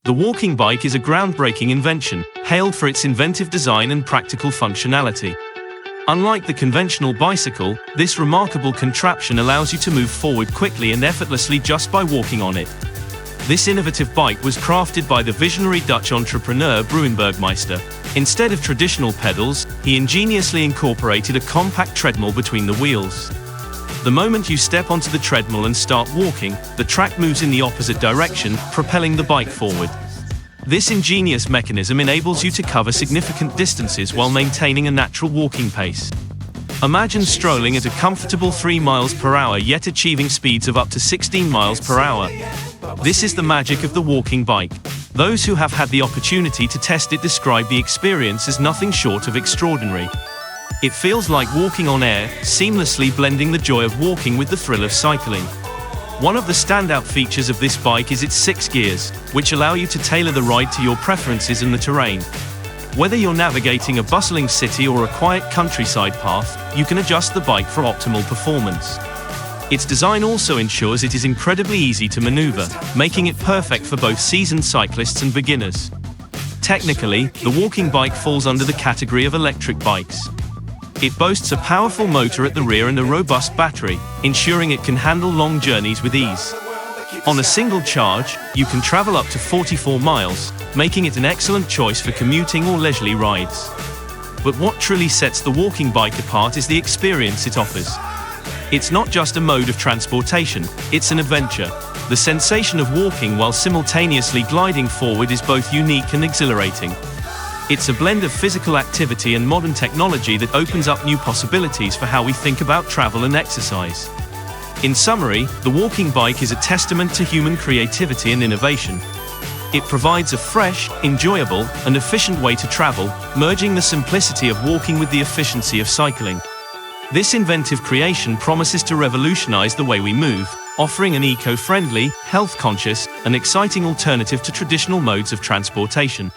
The walking bike is a groundbreaking invention, hailed for its inventive design and practical functionality. Unlike the conventional bicycle, this remarkable contraption allows you to move forward quickly and effortlessly just by walking on it. This innovative bike was crafted by the visionary Dutch entrepreneur Burgmeister. Instead of traditional pedals, he ingeniously incorporated a compact treadmill between the wheels. The moment you step onto the treadmill and start walking, the track moves in the opposite direction, propelling the bike forward. This ingenious mechanism enables you to cover significant distances while maintaining a natural walking pace. Imagine strolling at a comfortable 3 miles per hour yet achieving speeds of up to 16 miles per hour. This is the magic of the walking bike. Those who have had the opportunity to test it describe the experience as nothing short of extraordinary. It feels like walking on air, seamlessly blending the joy of walking with the thrill of cycling. One of the standout features of this bike is its 6 gears, which allow you to tailor the ride to your preferences and the terrain. Whether you're navigating a bustling city or a quiet countryside path, you can adjust the bike for optimal performance. Its design also ensures it is incredibly easy to maneuver, making it perfect for both seasoned cyclists and beginners. Technically, the walking bike falls under the category of electric bikes. It boasts a powerful motor at the rear and a robust battery, ensuring it can handle long journeys with ease. On a single charge, you can travel up to 44 miles, making it an excellent choice for commuting or leisurely rides. But what truly sets the walking bike apart is the experience it offers. It's not just a mode of transportation, it's an adventure. The sensation of walking while simultaneously gliding forward is both unique and exhilarating. It's a blend of physical activity and modern technology that opens up new possibilities for how we think about travel and exercise. In summary, the walking bike is a testament to human creativity and innovation. It provides a fresh, enjoyable, and efficient way to travel, merging the simplicity of walking with the efficiency of cycling. This inventive creation promises to revolutionize the way we move, offering an eco-friendly, health-conscious, and exciting alternative to traditional modes of transportation.